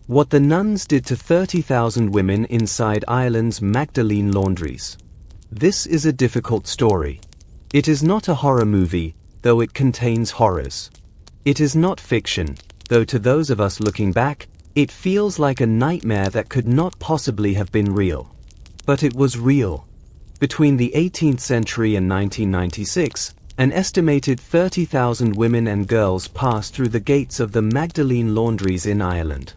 What the nuns did to 30,000 women inside Ireland's Magdalene Laundries. This is a difficult story. It is not a horror movie, though it contains horrors. It is not fiction, though to those of us looking back, it feels like a nightmare that could not possibly have been real. But it was real. Between the 18th century and 1996, an estimated 30,000 women and girls passed through the gates of the Magdalene Laundries in Ireland.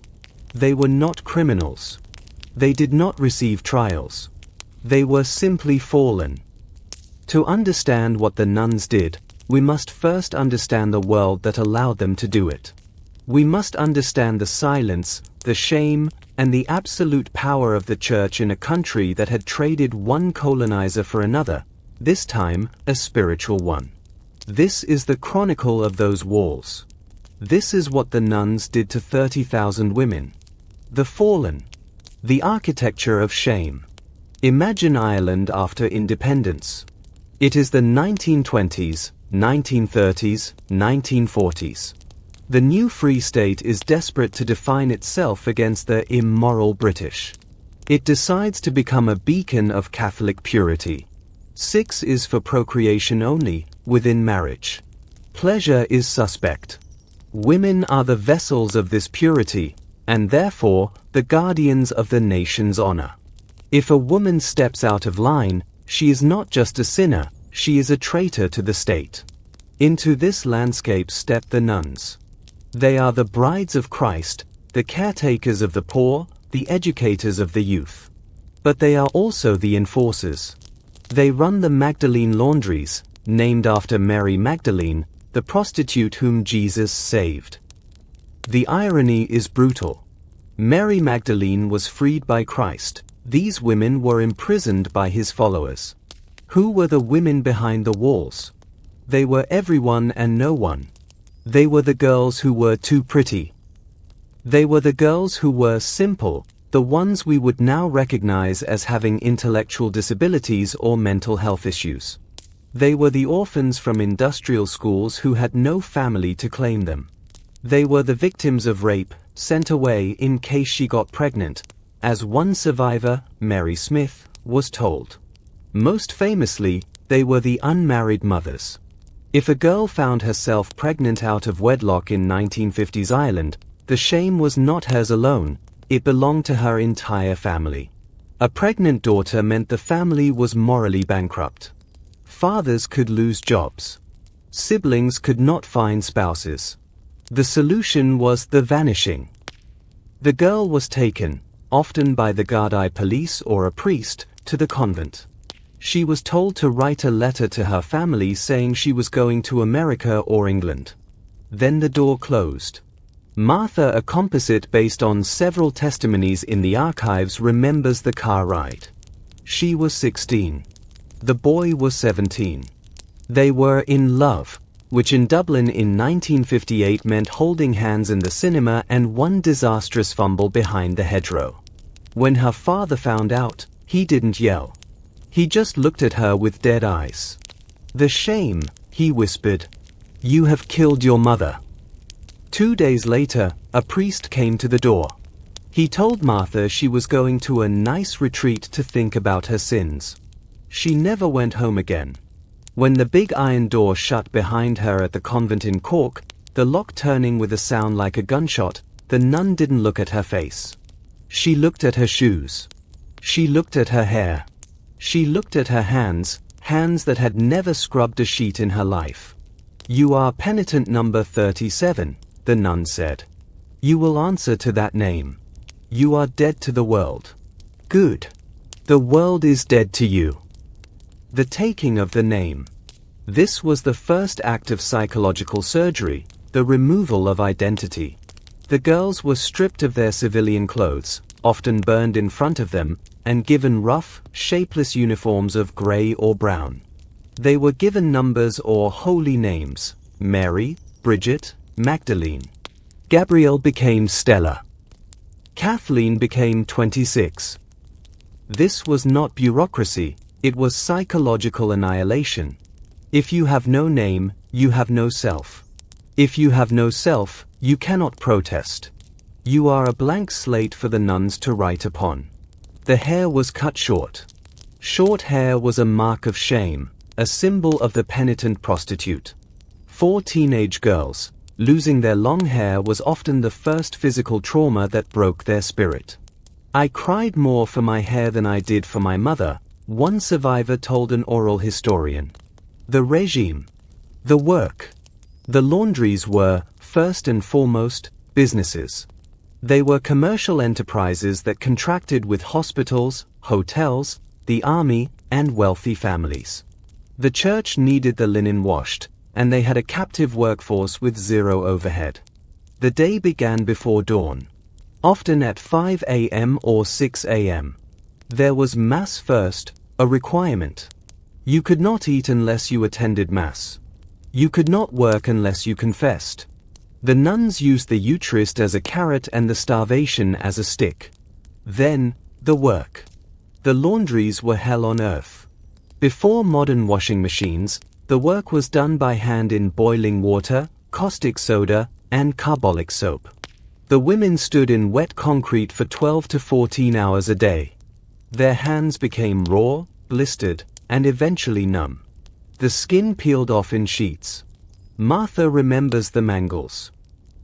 They were not criminals. They did not receive trials. They were simply fallen. To understand what the nuns did, we must first understand the world that allowed them to do it. We must understand the silence, the shame, and the absolute power of the church in a country that had traded one colonizer for another, this time a spiritual one. This is the chronicle of those walls. This is what the nuns did to 30,000 women. The fallen. The architecture of shame. Imagine Ireland after independence. It is the 1920s, 1930s, 1940s. The new Free State is desperate to define itself against the immoral British. It decides to become a beacon of Catholic purity. Sex is for procreation only, within marriage. Pleasure is suspect. Women are the vessels of this purity, and therefore, the guardians of the nation's honor. If a woman steps out of line, she is not just a sinner, she is a traitor to the state. Into this landscape step the nuns. They are the brides of Christ, the caretakers of the poor, the educators of the youth. But they are also the enforcers. They run the Magdalene Laundries, named after Mary Magdalene, the prostitute whom Jesus saved. The irony is brutal. Mary Magdalene was freed by Christ. These women were imprisoned by his followers. Who were the women behind the walls? They were everyone and no one. They were the girls who were too pretty. They were the girls who were simple, the ones we would now recognize as having intellectual disabilities or mental health issues. They were the orphans from industrial schools who had no family to claim them. They were the victims of rape, sent away in case she got pregnant, as one survivor, Mary Smith, was told. Most famously, they were the unmarried mothers. If a girl found herself pregnant out of wedlock in 1950s Ireland, the shame was not hers alone, it belonged to her entire family. A pregnant daughter meant the family was morally bankrupt. Fathers could lose jobs. Siblings could not find spouses. The solution was the vanishing. The girl was taken, often by the Gardaí police or a priest, to the convent. She was told to write a letter to her family saying she was going to America or England. Then the door closed. Martha, a composite based on several testimonies in the archives, remembers the car ride. She was 16. The boy was 17. They were in love, which in Dublin in 1958 meant holding hands in the cinema and one disastrous fumble behind the hedgerow. When her father found out, he didn't yell. He just looked at her with dead eyes. "The shame," he whispered. "You have killed your mother." 2 days later, a priest came to the door. He told Martha she was going to a nice retreat to think about her sins. She never went home again. When the big iron door shut behind her at the convent in Cork, the lock turning with a sound like a gunshot, the nun didn't look at her face. She looked at her shoes. She looked at her hair. She looked at her hands, hands that had never scrubbed a sheet in her life. "You are penitent number 37, the nun said. "You will answer to that name. You are dead to the world." "Good. The world is dead to you." The taking of the name. This was the first act of psychological surgery, the removal of identity. The girls were stripped of their civilian clothes, often burned in front of them, and given rough, shapeless uniforms of grey or brown. They were given numbers or holy names: Mary, Bridget, Magdalene. Gabrielle became Stella. Kathleen became 26. This was not bureaucracy, it was psychological annihilation. If you have no name, you have no self. If you have no self, you cannot protest. You are a blank slate for the nuns to write upon. The hair was cut short. Short hair was a mark of shame, a symbol of the penitent prostitute. For teenage girls, losing their long hair was often the first physical trauma that broke their spirit. I cried more for my hair than I did for my mother, one survivor told an oral historian. The regime. The work. The laundries were, first and foremost, businesses. They were commercial enterprises that contracted with hospitals, hotels, the army, and wealthy families. The church needed the linen washed, and they had a captive workforce with zero overhead. The day began before dawn, often at 5 a.m. or 6 a.m. There was Mass first, a requirement. You could not eat unless you attended Mass. You could not work unless you confessed. The nuns used the Eucharist as a carrot and the starvation as a stick. Then, the work. The laundries were hell on earth. Before modern washing machines, the work was done by hand in boiling water, caustic soda, and carbolic soap. The women stood in wet concrete for 12 to 14 hours a day. Their hands became raw, blistered, and eventually numb. The skin peeled off in sheets. Martha remembers the mangles.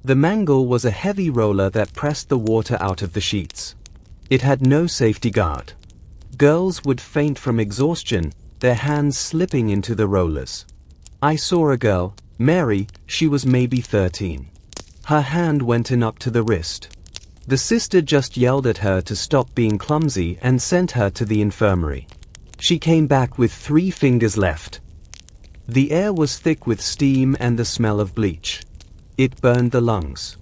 The mangle was a heavy roller that pressed the water out of the sheets. It had no safety guard. Girls would faint from exhaustion, their hands slipping into the rollers. I saw a girl, Mary, she was maybe 13. Her hand went in up to the wrist. The sister just yelled at her to stop being clumsy and sent her to the infirmary. She came back with 3 fingers left. The air was thick with steam and the smell of bleach. It burned the lungs.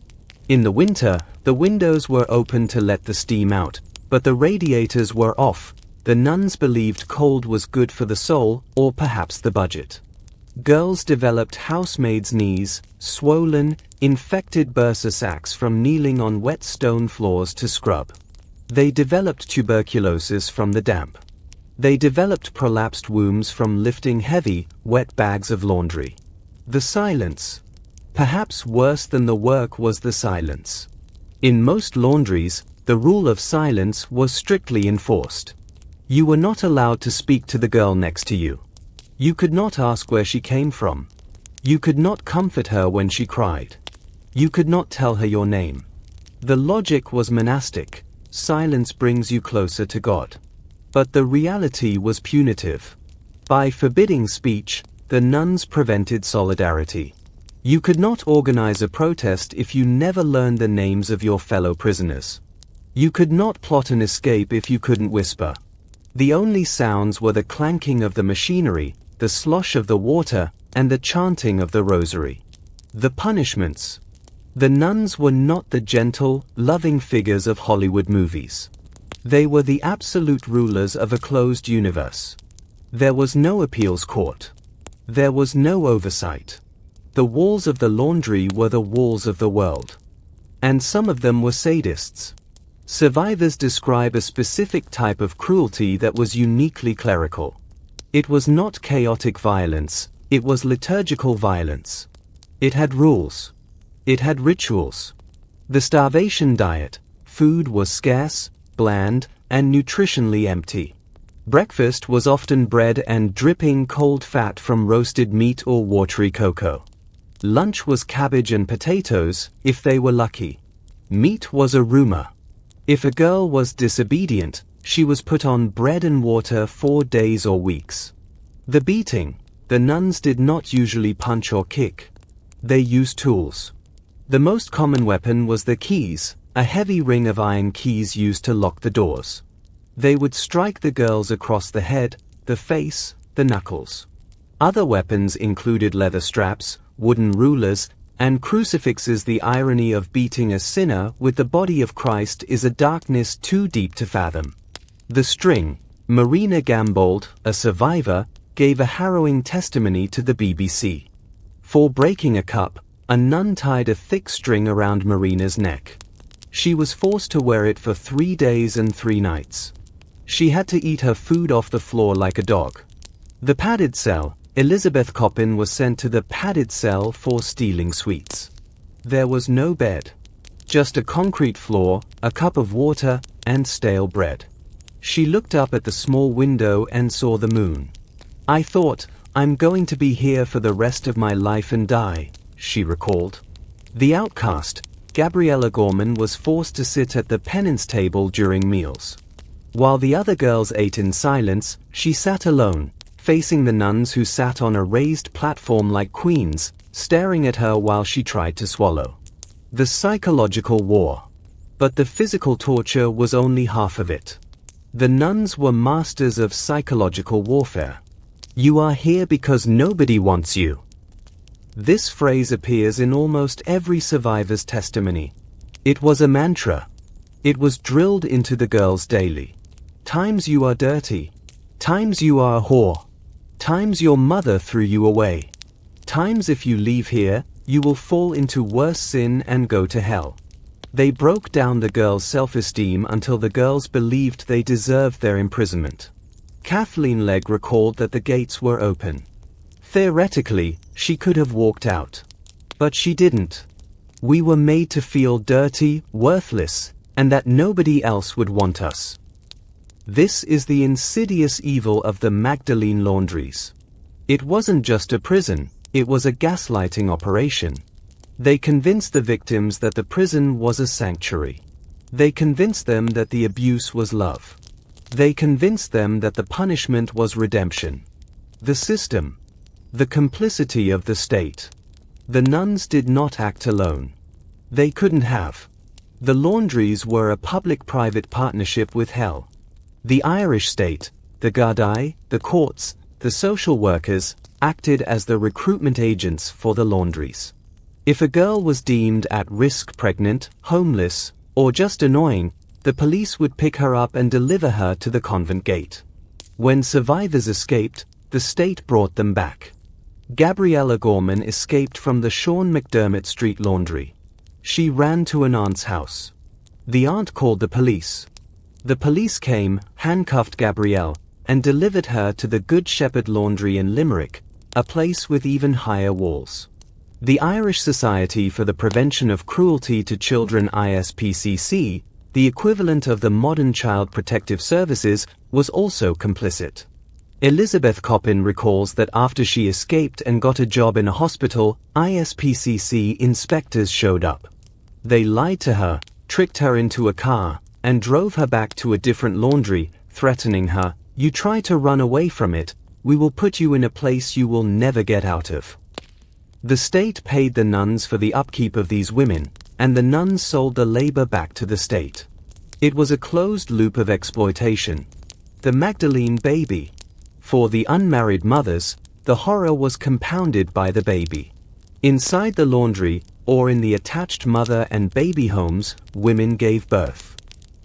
In the winter, the windows were open to let the steam out, but the radiators were off. The nuns believed cold was good for the soul, or perhaps the budget. Girls developed housemaids' knees, swollen, infected bursa sacs from kneeling on wet stone floors to scrub. They developed tuberculosis from the damp. They developed prolapsed wombs from lifting heavy, wet bags of laundry. The silence. Perhaps worse than the work was the silence. In most laundries, the rule of silence was strictly enforced. You were not allowed to speak to the girl next to you. You could not ask where she came from. You could not comfort her when she cried. You could not tell her your name. The logic was monastic. Silence brings you closer to God. But the reality was punitive. By forbidding speech, the nuns prevented solidarity. You could not organize a protest if you never learned the names of your fellow prisoners. You could not plot an escape if you couldn't whisper. The only sounds were the clanking of the machinery, the slosh of the water, and the chanting of the rosary. The punishments. The nuns were not the gentle, loving figures of Hollywood movies. They were the absolute rulers of a closed universe. There was no appeals court. There was no oversight. The walls of the laundry were the walls of the world. And some of them were sadists. Survivors describe a specific type of cruelty that was uniquely clerical. It was not chaotic violence, it was liturgical violence. It had rules. It had rituals. The starvation diet. Food was scarce, bland, and nutritionally empty. Breakfast was often bread and dripping cold fat from roasted meat or watery cocoa. Lunch was cabbage and potatoes, if they were lucky. Meat was a rumor. If a girl was disobedient, she was put on bread and water for days or weeks. The beating. The nuns did not usually punch or kick. They used tools. The most common weapon was the keys, a heavy ring of iron keys used to lock the doors. They would strike the girls across the head, the face, the knuckles. Other weapons included leather straps, wooden rulers, and crucifixes. The irony of beating a sinner with the body of Christ is a darkness too deep to fathom. The string. Marina Gambold, a survivor, gave a harrowing testimony to the BBC. For breaking a cup, a nun tied a thick string around Marina's neck. She was forced to wear it for 3 days and 3 nights. She had to eat her food off the floor like a dog. The padded cell. Elizabeth Coppin was sent to the padded cell for stealing sweets. There was no bed. Just a concrete floor, a cup of water, and stale bread. She looked up at the small window and saw the moon. "I thought, I'm going to be here for the rest of my life and die," she recalled. The outcast, Gabriella Gorman, was forced to sit at the penance table during meals. While the other girls ate in silence, she sat alone, facing the nuns who sat on a raised platform like queens, staring at her while she tried to swallow. The psychological war. But the physical torture was only half of it. The nuns were masters of psychological warfare. "You are here because nobody wants you." This phrase appears in almost every survivor's testimony. It was a mantra. It was drilled into the girls daily. Times you are dirty. Times you are a whore. Times your mother threw you away. Times if you leave here, you will fall into worse sin and go to hell. They broke down the girls' self-esteem until the girls believed they deserved their imprisonment. Kathleen Legg recalled that the gates were open. Theoretically, she could have walked out. But she didn't. "We were made to feel dirty, worthless, and that nobody else would want us." This is the insidious evil of the Magdalene Laundries. It wasn't just a prison, it was a gaslighting operation. They convinced the victims that the prison was a sanctuary. They convinced them that the abuse was love. They convinced them that the punishment was redemption. The system. The complicity of the state. The nuns did not act alone. They couldn't have. The Laundries were a public-private partnership with hell. The Irish state, the Gardaí, the courts, the social workers, acted as the recruitment agents for the Laundries. If a girl was deemed at risk, pregnant, homeless, or just annoying, the police would pick her up and deliver her to the convent gate. When survivors escaped, the state brought them back. Gabriella Gorman escaped from the Sean McDermott Street Laundry. She ran to an aunt's house. The aunt called the police. The police came, handcuffed Gabrielle, and delivered her to the Good Shepherd Laundry in Limerick, a place with even higher walls. The Irish Society for the Prevention of Cruelty to Children ISPCC, the equivalent of the modern Child Protective Services, was also complicit. Elizabeth Coppin recalls that after she escaped and got a job in a hospital, ISPCC inspectors showed up. They lied to her, tricked her into a car, and drove her back to a different laundry, threatening her, "You try to run away from it, we will put you in a place you will never get out of." The state paid the nuns for the upkeep of these women, and the nuns sold the labor back to the state. It was a closed loop of exploitation. The Magdalene baby. For the unmarried mothers, the horror was compounded by the baby. Inside the laundry, or in the attached mother and baby homes, women gave birth.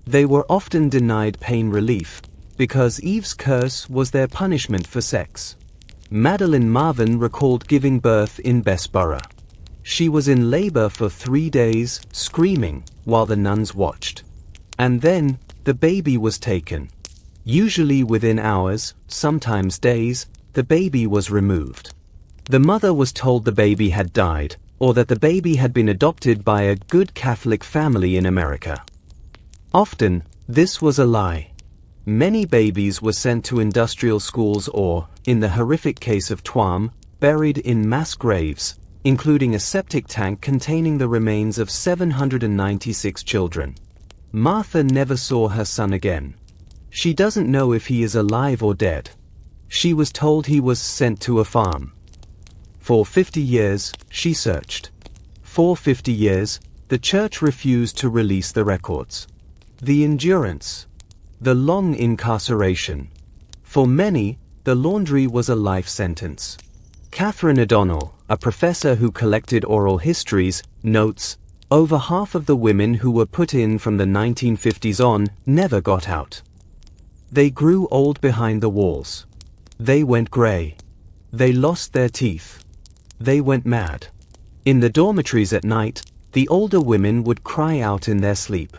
They were often denied pain relief, because Eve's curse was their punishment for sex. Madeline Marvin recalled giving birth in Bessborough. She was in labor for 3 days, screaming, while the nuns watched. And then, the baby was taken. Usually within hours, sometimes days, the baby was removed. The mother was told the baby had died, or that the baby had been adopted by a good Catholic family in America. Often, this was a lie. Many babies were sent to industrial schools or, in the horrific case of Tuam, buried in mass graves, including a septic tank containing the remains of 796 children. Martha never saw her son again. She doesn't know if he is alive or dead. She was told he was sent to a farm. For 50 years, she searched. For 50 years, the church refused to release the records. The endurance. The long incarceration. For many, the laundry was a life sentence. Catherine O'Donnell, a professor who collected oral histories, notes, over half of the women who were put in from the 1950s on never got out. They grew old behind the walls. They went grey. They lost their teeth. They went mad. In the dormitories at night, the older women would cry out in their sleep.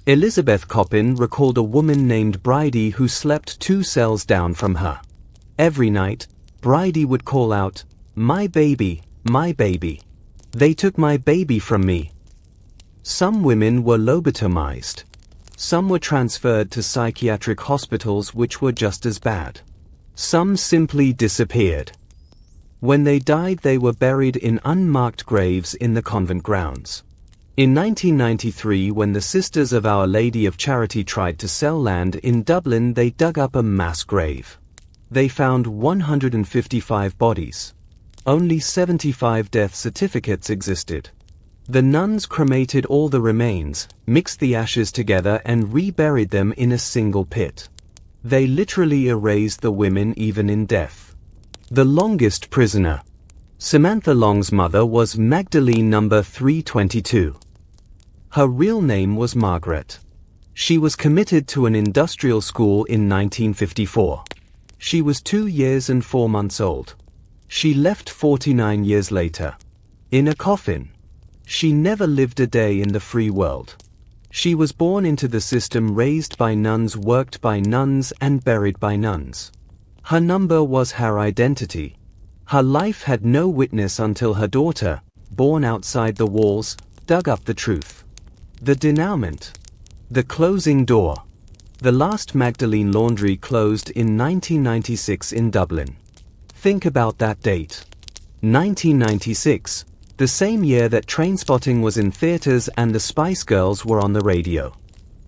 Elizabeth Coppin recalled a woman named Bridie who slept 2 cells down from her. Every night, Bridie would call out, "My baby, my baby. They took my baby from me." Some women were lobotomized. Some were transferred to psychiatric hospitals which were just as bad. Some simply disappeared. When they died, they were buried in unmarked graves in the convent grounds. In 1993, when the Sisters of Our Lady of Charity tried to sell land in Dublin, they dug up a mass grave. They found 155 bodies. Only 75 death certificates existed. The nuns cremated all the remains, mixed the ashes together and reburied them in a single pit. They literally erased the women even in death. The longest prisoner. Samantha Long's mother was Magdalene number 322. Her real name was Margaret. She was committed to an industrial school in 1954. She was 2 years and 4 months old. She left 49 years later. In a coffin. She never lived a day in the free world. She was born into the system, raised by nuns, worked by nuns, and buried by nuns. Her number was her identity. Her life had no witness until her daughter, born outside the walls, dug up the truth. The denouement. The closing door. The last Magdalene Laundry closed in 1996 in Dublin. Think about that date. 1996, the same year that Trainspotting was in theaters and the Spice Girls were on the radio.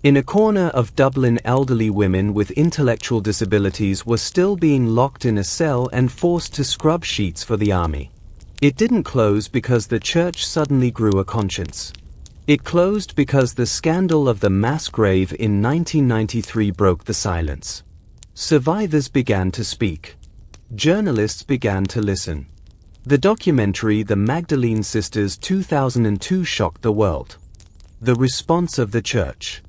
In a corner of Dublin, elderly women with intellectual disabilities were still being locked in a cell and forced to scrub sheets for the army. It didn't close because the church suddenly grew a conscience. It closed because the scandal of the mass grave in 1993 broke the silence. Survivors began to speak. Journalists began to listen. The documentary The Magdalene Sisters 2002 shocked the world. The response of the church.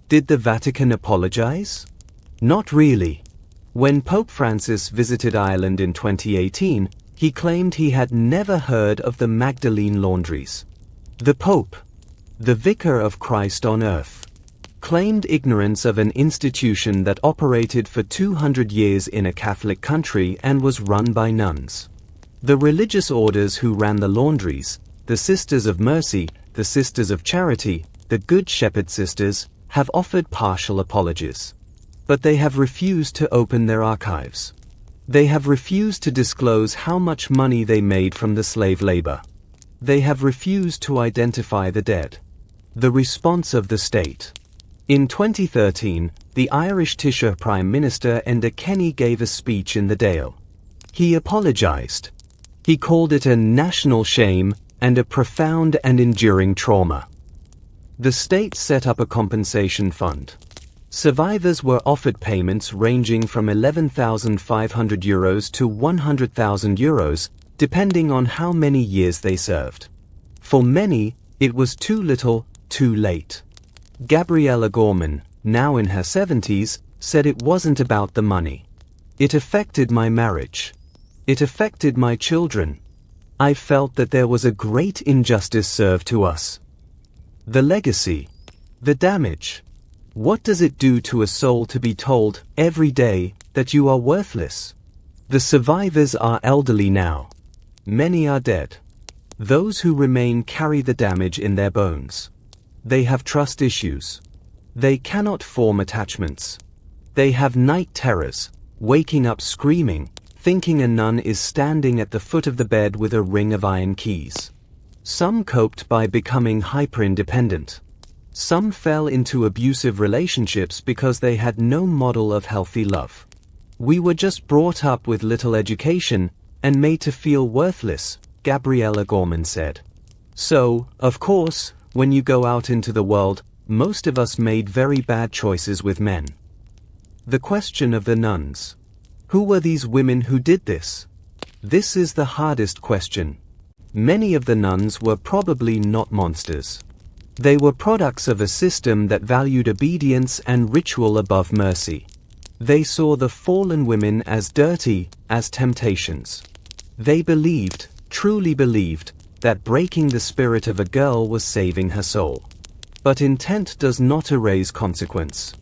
Did the Vatican apologize? Not really. When Pope Francis visited Ireland in 2018, he claimed he had never heard of the Magdalene Laundries. The Pope, the Vicar of Christ on earth, claimed ignorance of an institution that operated for 200 years in a Catholic country and was run by nuns. The religious orders who ran the laundries, the Sisters of Mercy, the Sisters of Charity, the Good Shepherd Sisters, have offered partial apologies. But they have refused to open their archives. They have refused to disclose how much money they made from the slave labor. They have refused to identify the dead. The response of the state. In 2013, the Irish Taoiseach Prime Minister Enda Kenny gave a speech in the Dáil. He apologized. He called it a national shame and a profound and enduring trauma. The state set up a compensation fund. Survivors were offered payments ranging from €11,500 to €100,000, depending on how many years they served. For many, it was too little, too late. Gabriella Gorman, now in her 70s, said it wasn't about the money. It affected my marriage. It affected my children. I felt that there was a great injustice served to us. The legacy. The damage. What does it do to a soul to be told, every day, that you are worthless? The survivors are elderly now. Many are dead. Those who remain carry the damage in their bones. They have trust issues. They cannot form attachments. They have night terrors, waking up screaming, thinking a nun is standing at the foot of the bed with a ring of iron keys. Some coped by becoming hyper-independent. Some fell into abusive relationships because they had no model of healthy love. We were just brought up with little education and made to feel worthless, Gabriella Gorman said. So, of course, when you go out into the world, most of us made very bad choices with men. The question of the nuns. Who were these women who did this? This is the hardest question. Many of the nuns were probably not monsters. They were products of a system that valued obedience and ritual above mercy. They saw the fallen women as dirty, as temptations. They believed, truly believed, that breaking the spirit of a girl was saving her soul. But intent does not erase consequence.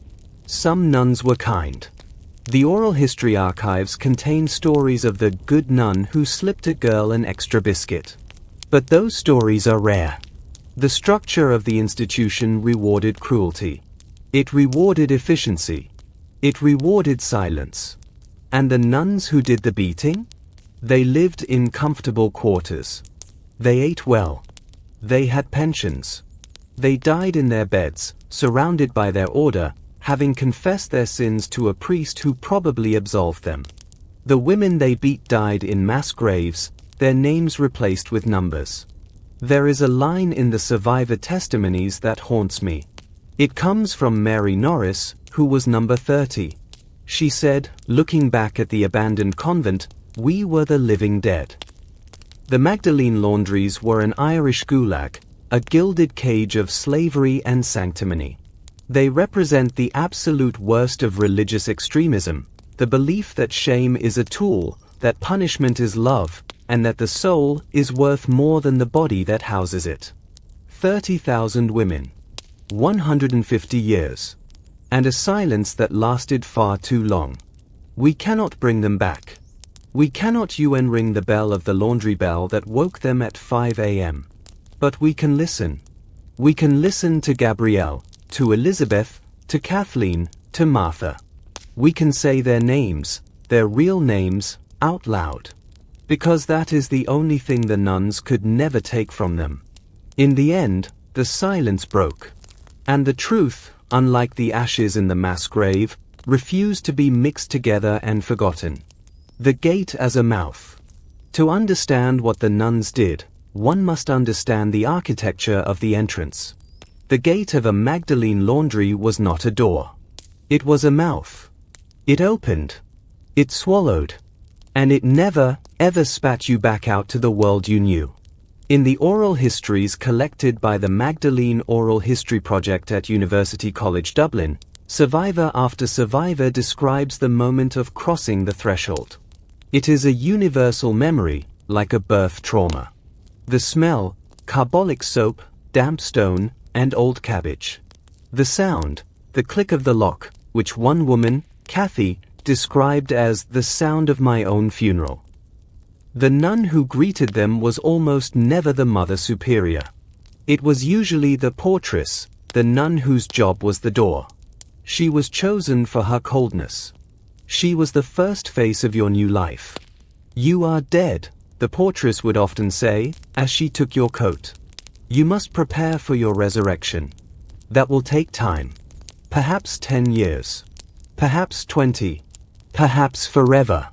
Some nuns were kind. The oral history archives contain stories of the good nun who slipped a girl an extra biscuit. But those stories are rare. The structure of the institution rewarded cruelty. It rewarded efficiency. It rewarded silence. And the nuns who did the beating? They lived in comfortable quarters. They ate well. They had pensions. They died in their beds, surrounded by their order, having confessed their sins to a priest who probably absolved them. The women they beat died in mass graves, their names replaced with numbers. There is a line in the survivor testimonies that haunts me. It comes from Mary Norris, who was number 30. She said, looking back at the abandoned convent, "We were the living dead." The Magdalene Laundries were an Irish gulag, a gilded cage of slavery and sanctimony. They represent the absolute worst of religious extremism, the belief that shame is a tool, that punishment is love, and that the soul is worth more than the body that houses it. 30,000 women. 150 years. And a silence that lasted far too long. We cannot bring them back. We cannot UN ring the bell of the laundry bell that woke them at 5 a.m. But we can listen. We can listen to Gabrielle, to Elizabeth, to Kathleen, to Martha. We can say their names, their real names, out loud. Because that is the only thing the nuns could never take from them. In the end, the silence broke. And the truth, unlike the ashes in the mass grave, refused to be mixed together and forgotten. The gate as a mouth. To understand what the nuns did, one must understand the architecture of the entrance. The gate of a Magdalene laundry was not a door. It was a mouth. It opened. It swallowed. And it never, ever spat you back out to the world you knew. In the oral histories collected by the Magdalene Oral History Project at University College Dublin, survivor after survivor describes the moment of crossing the threshold. It is a universal memory, like a birth trauma. The smell, carbolic soap, damp stone, and old cabbage. The sound, the click of the lock, which one woman, Kathy, described as the sound of my own funeral. The nun who greeted them was almost never the Mother Superior. It was usually the portress, the nun whose job was the door. She was chosen for her coldness. She was the first face of your new life. "You are dead," the portress would often say, as she took your coat. "You must prepare for your resurrection. That will take time. Perhaps 10 years. Perhaps 20. Perhaps forever."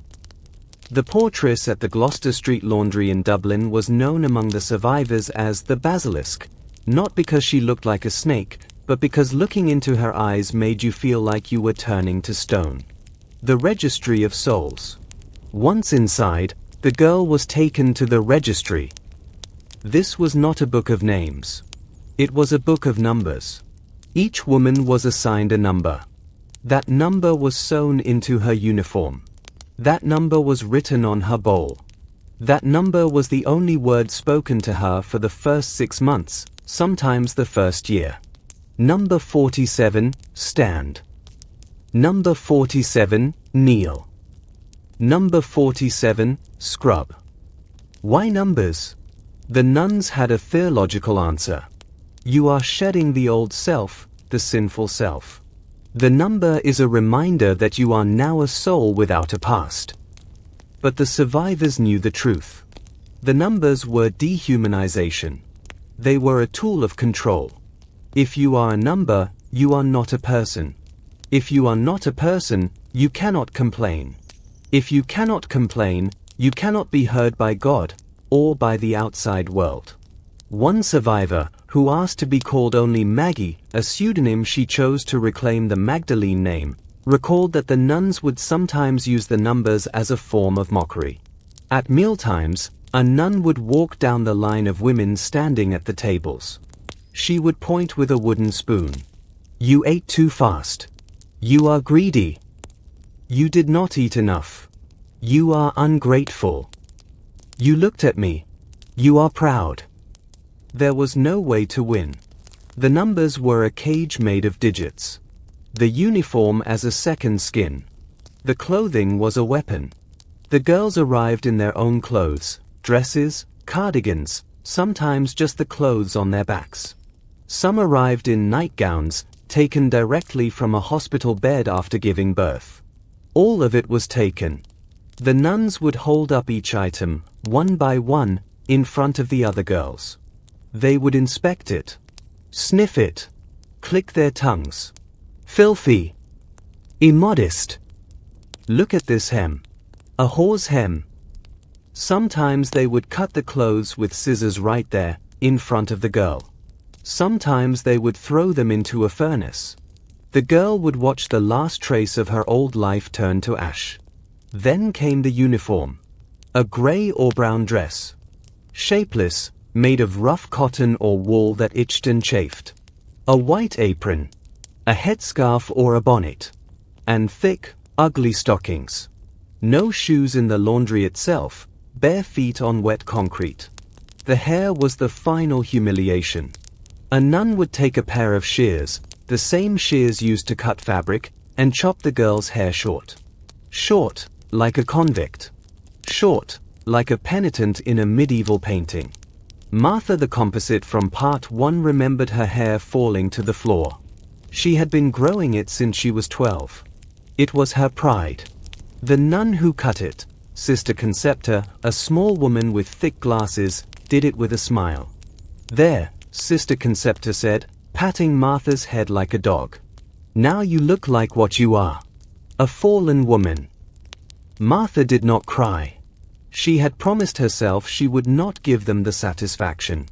The portress at the Gloucester Street Laundry in Dublin was known among the survivors as the Basilisk, not because she looked like a snake, but because looking into her eyes made you feel like you were turning to stone. The Registry of Souls. Once inside, the girl was taken to the registry. This was not a book of names. It was a book of numbers. Each woman was assigned a number. That number was sewn into her uniform. That number was written on her bowl. That number was the only word spoken to her for the first 6 months, sometimes the first year. Number 47, stand. Number 47, kneel. Number 47, scrub. Why numbers? The nuns had a theological answer. You are shedding the old self, the sinful self. The number is a reminder that you are now a soul without a past. But the survivors knew the truth. The numbers were dehumanization. They were a tool of control. If you are a number, you are not a person. If you are not a person, you cannot complain. If you cannot complain, you cannot be heard by God, or by the outside world. One survivor, who asked to be called only Maggie, a pseudonym she chose to reclaim the Magdalene name, recalled that the nuns would sometimes use the numbers as a form of mockery. At mealtimes, a nun would walk down the line of women standing at the tables. She would point with a wooden spoon. You ate too fast. You are greedy. You did not eat enough. You are ungrateful. You looked at me. You are proud. There was no way to win. The numbers were a cage made of digits. The uniform as a second skin. The clothing was a weapon. The girls arrived in their own clothes, dresses, cardigans, sometimes just the clothes on their backs. Some arrived in nightgowns, taken directly from a hospital bed after giving birth. All of it was taken. The nuns would hold up each item, one by one, in front of the other girls. They would inspect it, sniff it, click their tongues. Filthy. Immodest. Look at this hem. A whore's hem. Sometimes they would cut the clothes with scissors right there, in front of the girl. Sometimes they would throw them into a furnace. The girl would watch the last trace of her old life turn to ash. Then came the uniform. A grey or brown dress. Shapeless, made of rough cotton or wool that itched and chafed. A white apron. A headscarf or a bonnet. And thick, ugly stockings. No shoes in the laundry itself, bare feet on wet concrete. The hair was the final humiliation. A nun would take a pair of shears, the same shears used to cut fabric, and chop the girl's hair short. Short, like a convict. Short, like a penitent in a medieval painting. Martha the composite from part 1 remembered her hair falling to the floor. She had been growing it since she was 12. It was her pride. The nun who cut it, Sister Concepta, a small woman with thick glasses, did it with a smile. There, Sister Concepta said, patting Martha's head like a dog. Now you look like what you are. A fallen woman. Martha did not cry. She had promised herself she would not give them the satisfaction.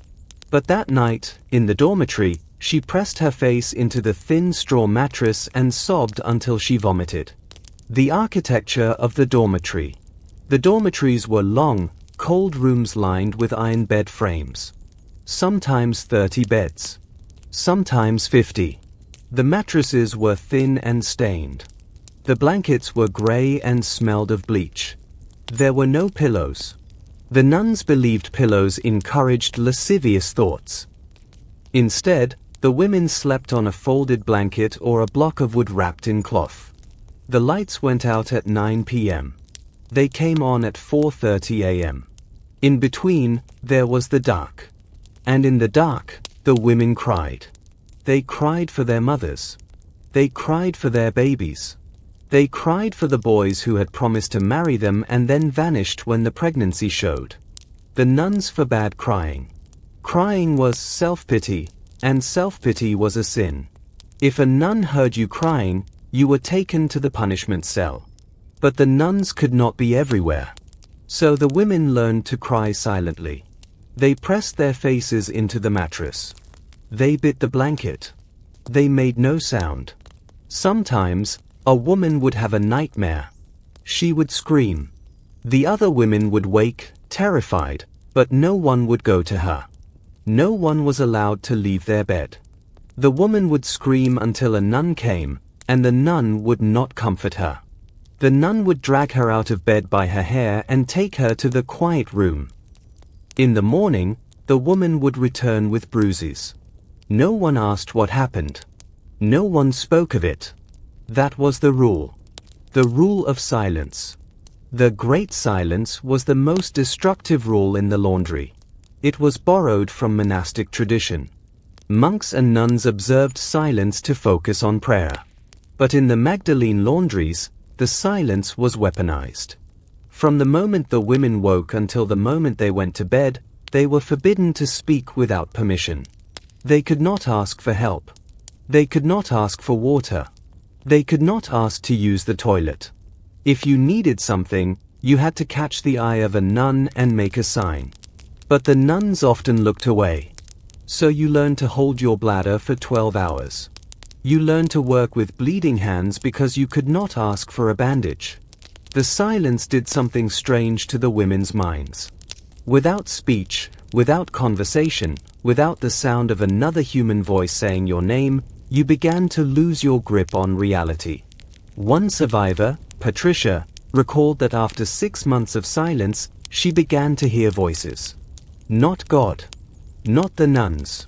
But that night, in the dormitory, she pressed her face into the thin straw mattress and sobbed until she vomited. The architecture of the dormitory. The dormitories were long, cold rooms lined with iron bed frames. Sometimes 30 beds. Sometimes 50. The mattresses were thin and stained. The blankets were grey and smelled of bleach. There were no pillows. The nuns believed pillows encouraged lascivious thoughts. Instead, the women slept on a folded blanket or a block of wood wrapped in cloth. The lights went out at 9 p.m. They came on at 4:30 a.m. In between, there was the dark. And in the dark, the women cried. They cried for their mothers. They cried for their babies. They cried for the boys who had promised to marry them and then vanished when the pregnancy showed. The nuns forbade crying. Crying was self-pity, and self-pity was a sin. If a nun heard you crying, you were taken to the punishment cell. But the nuns could not be everywhere. So the women learned to cry silently. They pressed their faces into the mattress. They bit the blanket. They made no sound. Sometimes, a woman would have a nightmare. She would scream. The other women would wake, terrified, but no one would go to her. No one was allowed to leave their bed. The woman would scream until a nun came, and the nun would not comfort her. The nun would drag her out of bed by her hair and take her to the quiet room. In the morning, the woman would return with bruises. No one asked what happened. No one spoke of it. That was the rule. The rule of silence. The Great Silence was the most destructive rule in the laundry. It was borrowed from monastic tradition. Monks and nuns observed silence to focus on prayer. But in the Magdalene Laundries, the silence was weaponized. From the moment the women woke until the moment they went to bed, they were forbidden to speak without permission. They could not ask for help. They could not ask for water. They could not ask to use the toilet. If you needed something, you had to catch the eye of a nun and make a sign. But the nuns often looked away. So you learned to hold your bladder for 12 hours. You learned to work with bleeding hands because you could not ask for a bandage. The silence did something strange to the women's minds. Without speech, without conversation, without the sound of another human voice saying your name, you began to lose your grip on reality. One survivor, Patricia, recalled that after 6 months of silence, she began to hear voices. Not God. Not the nuns.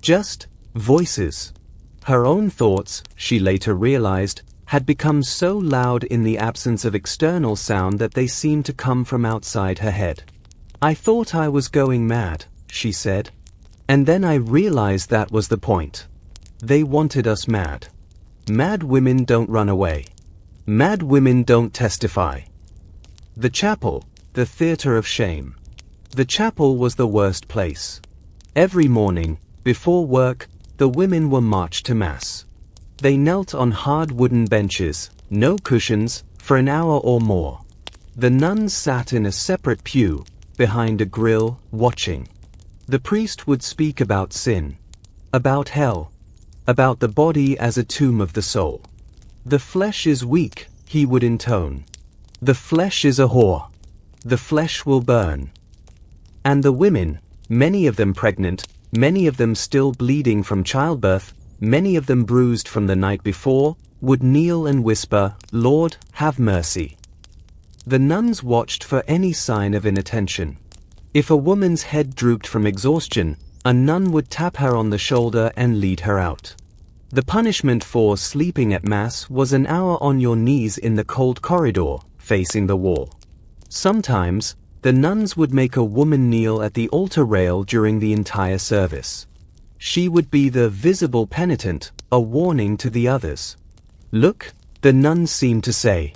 Just voices. Her own thoughts, she later realized, had become so loud in the absence of external sound that they seemed to come from outside her head. I thought I was going mad, she said. And then I realized that was the point. They wanted us mad. Mad women don't run away. Mad women don't testify. The chapel, the theater of shame. The chapel was the worst place. Every morning, before work, the women were marched to mass. They knelt on hard wooden benches, no cushions, for an hour or more. The nuns sat in a separate pew, behind a grill, watching. The priest would speak about sin, about hell, about the body as a tomb of the soul. The flesh is weak, he would intone. The flesh is a whore. The flesh will burn. And the women, many of them pregnant, many of them still bleeding from childbirth, many of them bruised from the night before, would kneel and whisper, "Lord, have mercy." The nuns watched for any sign of inattention. If a woman's head drooped from exhaustion, a nun would tap her on the shoulder and lead her out. The punishment for sleeping at Mass was an hour on your knees in the cold corridor, facing the wall. Sometimes, the nuns would make a woman kneel at the altar rail during the entire service. She would be the visible penitent, a warning to the others. Look, the nuns seemed to say.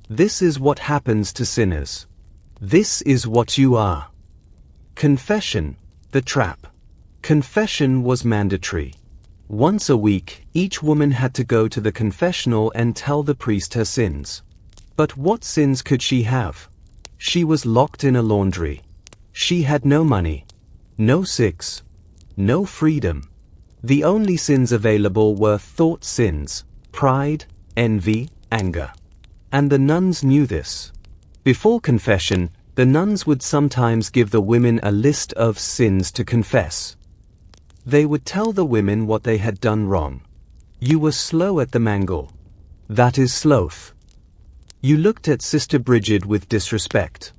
This is what happens to sinners. This is what you are. Confession, the trap. Confession was mandatory. Once a week, each woman had to go to the confessional and tell the priest her sins. But what sins could she have? She was locked in a laundry. She had no money, no sex, no freedom. The only sins available were thought sins, pride, envy, anger. And the nuns knew this. Before confession, the nuns would sometimes give the women a list of sins to confess. They would tell the women what they had done wrong. You were slow at the mangle. That is sloth. You looked at Sister Bridget with disrespect.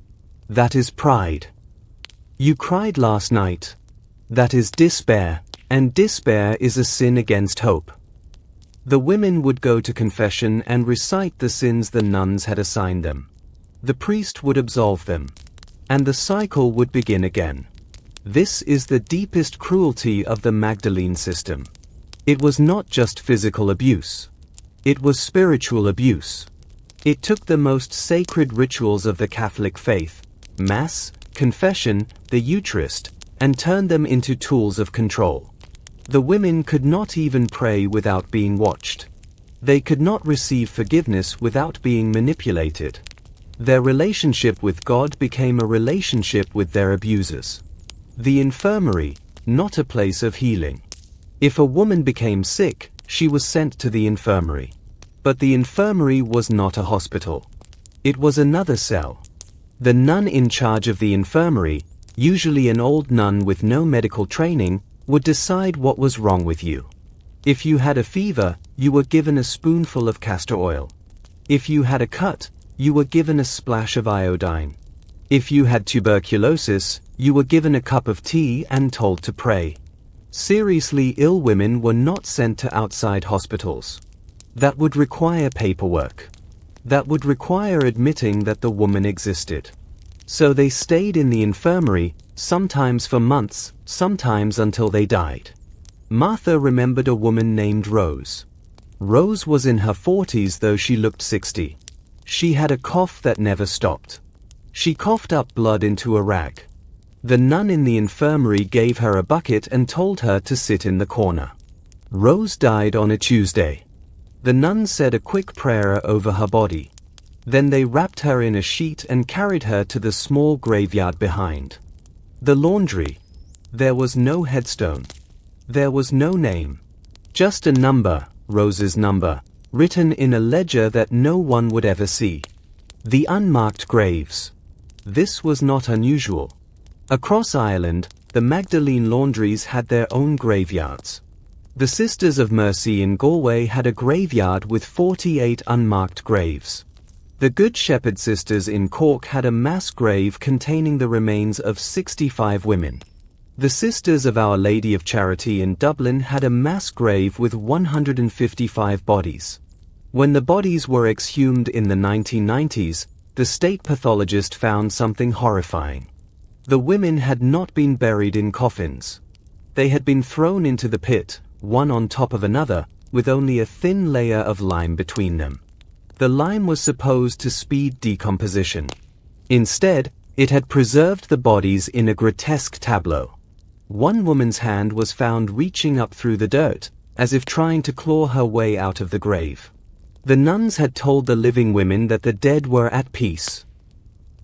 That is pride. You cried last night. That is despair, and despair is a sin against hope. The women would go to confession and recite the sins the nuns had assigned them. The priest would absolve them, and the cycle would begin again. This is the deepest cruelty of the Magdalene system. It was not just physical abuse. It was spiritual abuse. It took the most sacred rituals of the Catholic faith, Mass, confession, the Eucharist, and turned them into tools of control. The women could not even pray without being watched. They could not receive forgiveness without being manipulated. Their relationship with God became a relationship with their abusers. The infirmary, not a place of healing. If a woman became sick, she was sent to the infirmary. But the infirmary was not a hospital. It was another cell. The nun in charge of the infirmary, usually an old nun with no medical training, would decide what was wrong with you. If you had a fever, you were given a spoonful of castor oil. If you had a cut, you were given a splash of iodine. If you had tuberculosis, you were given a cup of tea and told to pray. Seriously ill women were not sent to outside hospitals. That would require paperwork. That would require admitting that the woman existed. So they stayed in the infirmary, sometimes for months, sometimes until they died. Martha remembered a woman named Rose. Rose was in her 40s though she looked 60. She had a cough that never stopped. She coughed up blood into a rag. The nun in the infirmary gave her a bucket and told her to sit in the corner. Rose died on a Tuesday. The nuns said a quick prayer over her body. Then they wrapped her in a sheet and carried her to the small graveyard behind. The laundry. There was no headstone. There was no name. Just a number, Rose's number, written in a ledger that no one would ever see. The unmarked graves. This was not unusual. Across Ireland, the Magdalene Laundries had their own graveyards. The Sisters of Mercy in Galway had a graveyard with 48 unmarked graves. The Good Shepherd Sisters in Cork had a mass grave containing the remains of 65 women. The Sisters of Our Lady of Charity in Dublin had a mass grave with 155 bodies. When the bodies were exhumed in the 1990s, the state pathologist found something horrifying. The women had not been buried in coffins. They had been thrown into the pit, one on top of another, with only a thin layer of lime between them. The lime was supposed to speed decomposition. Instead, it had preserved the bodies in a grotesque tableau. One woman's hand was found reaching up through the dirt, as if trying to claw her way out of the grave. The nuns had told the living women that the dead were at peace.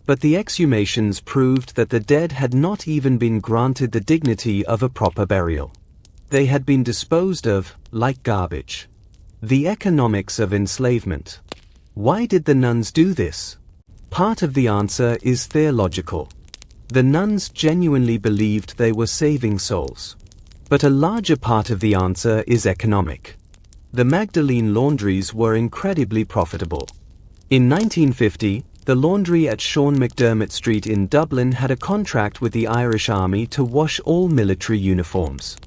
But the exhumations proved that the dead had not even been granted the dignity of a proper burial. They had been disposed of, like garbage. The economics of enslavement. Why did the nuns do this? Part of the answer is theological. The nuns genuinely believed they were saving souls. But a larger part of the answer is economic. The Magdalene Laundries were incredibly profitable. In 1950, the laundry at Sean McDermott Street in Dublin had a contract with the Irish Army to wash all military uniforms.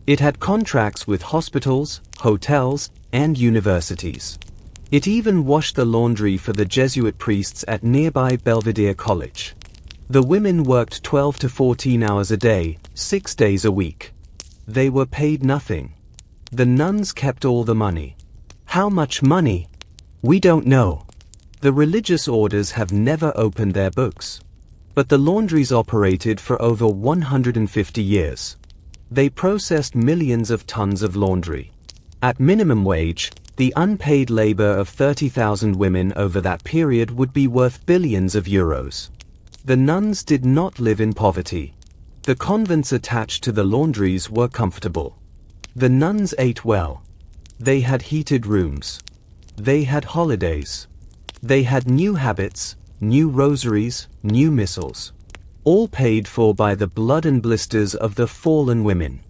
It had contracts with hospitals, hotels, and universities. It even washed the laundry for the Jesuit priests at nearby Belvedere College. The women worked 12 to 14 hours a day, 6 days a week. They were paid nothing. The nuns kept all the money. How much money? We don't know. The religious orders have never opened their books. But the laundries operated for over 150 years. They processed millions of tons of laundry. At minimum wage, the unpaid labor of 30,000 women over that period would be worth billions of euros. The nuns did not live in poverty. The convents attached to the laundries were comfortable. The nuns ate well. They had heated rooms. They had holidays. They had new habits, new rosaries, new missals. All paid for by the blood and blisters of the fallen women.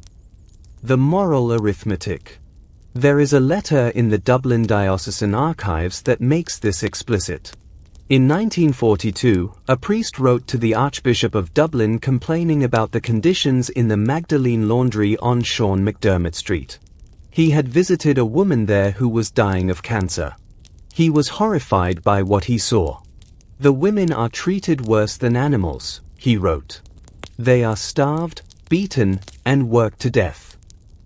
The moral arithmetic. There is a letter in the Dublin Diocesan Archives that makes this explicit. In 1942, a priest wrote to the Archbishop of Dublin complaining about the conditions in the Magdalene Laundry on Sean McDermott Street. He had visited a woman there who was dying of cancer. He was horrified by what he saw. "The women are treated worse than animals," he wrote. "They are starved, beaten, and worked to death.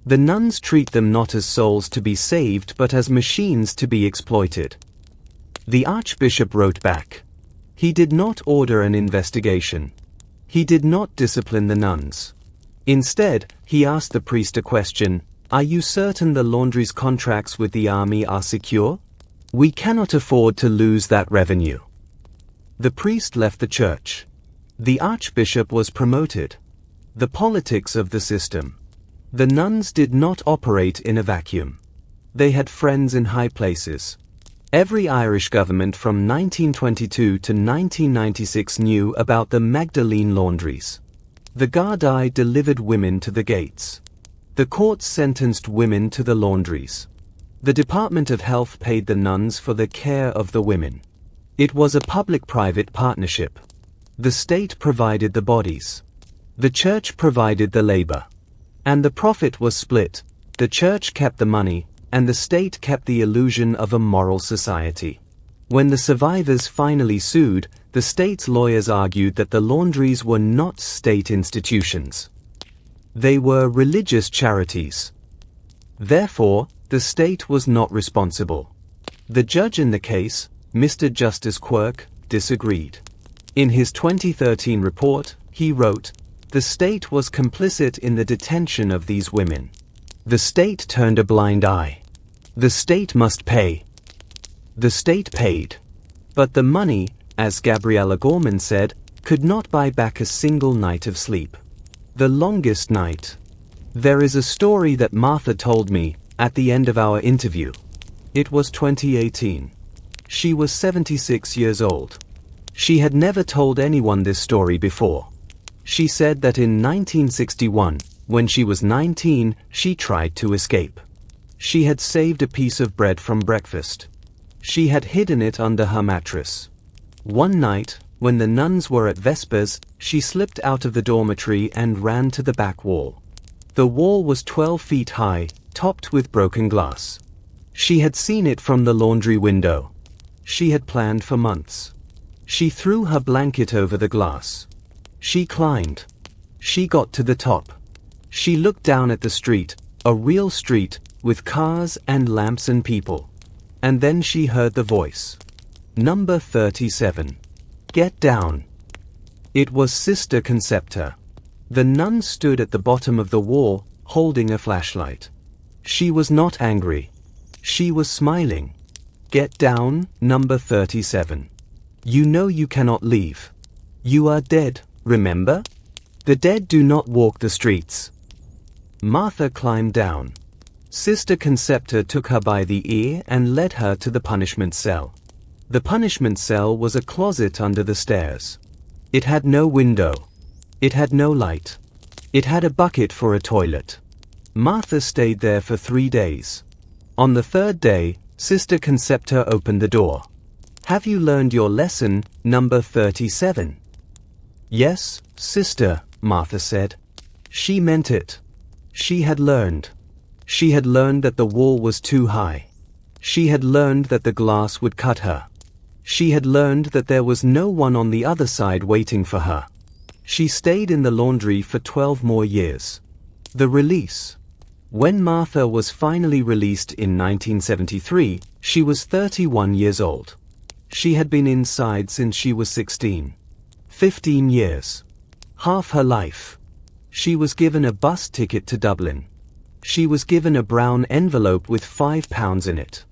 The nuns treat them not as souls to be saved but as machines to be exploited." The Archbishop wrote back. He did not order an investigation. He did not discipline the nuns. Instead, he asked the priest a question: "Are you certain the laundry's contracts with the army are secure? We cannot afford to lose that revenue." The priest left the church. The Archbishop was promoted. The politics of the system. The nuns did not operate in a vacuum. They had friends in high places. Every Irish government from 1922 to 1996 knew about the Magdalene Laundries. The Gardaí delivered women to the gates. The courts sentenced women to the laundries. The Department of Health paid the nuns for the care of the women. It was a public-private partnership. The state provided the bodies. The church provided the labor. And the profit was split. The church kept the money, and the state kept the illusion of a moral society. When the survivors finally sued, the state's lawyers argued that the laundries were not state institutions. They were religious charities. Therefore, the state was not responsible. The judge in the case, Mr. Justice Quirk, disagreed. In his 2013 report, he wrote, "The state was complicit in the detention of these women. The state turned a blind eye. The state must pay." The state paid. But the money, as Gabriella Gorman said, could not buy back a single night of sleep. The longest night. There is a story that Martha told me at the end of our interview. It was 2018. She was 76 years old. She had never told anyone this story before. She said that in 1961, when she was 19, she tried to escape. She had saved a piece of bread from breakfast. She had hidden it under her mattress. One night, when the nuns were at Vespers, she slipped out of the dormitory and ran to the back wall. The wall was 12 feet high, topped with broken glass. She had seen it from the laundry window. She had planned for months. She threw her blanket over the glass. She climbed. She got to the top. She looked down at the street, a real street, with cars and lamps and people. And then she heard the voice. Number 37. Get down. It was Sister Concepta. The nun stood at the bottom of the wall, holding a flashlight. She was not angry. She was smiling. Get down, number 37. You know you cannot leave. You are dead, remember? The dead do not walk the streets. Martha climbed down. Sister Concepta took her by the ear and led her to the punishment cell. The punishment cell was a closet under the stairs. It had no window. It had no light. It had a bucket for a toilet. Martha stayed there for 3 days. On the 3rd day, Sister Concepta opened the door. Have you learned your lesson, number 37? Yes, sister, Martha said. She meant it. She had learned. She had learned that the wall was too high. She had learned that the glass would cut her. She had learned that there was no one on the other side waiting for her. She stayed in the laundry for 12 more years. The release. When Martha was finally released in 1973, she was 31 years old. She had been inside since she was 16. 15 years. Half her life. She was given a bus ticket to Dublin. She was given a brown envelope with £5 in it.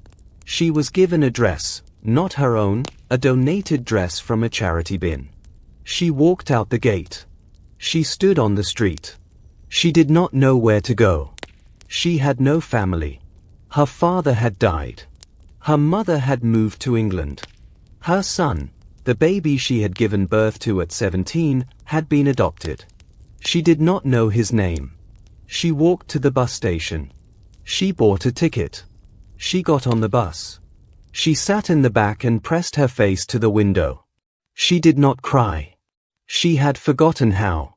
She was given a dress, not her own, a donated dress from a charity bin. She walked out the gate. She stood on the street. She did not know where to go. She had no family. Her father had died. Her mother had moved to England. Her son, the baby she had given birth to at 17, had been adopted. She did not know his name. She walked to the bus station. She bought a ticket. She got on the bus. She sat in the back and pressed her face to the window. She did not cry. She had forgotten how.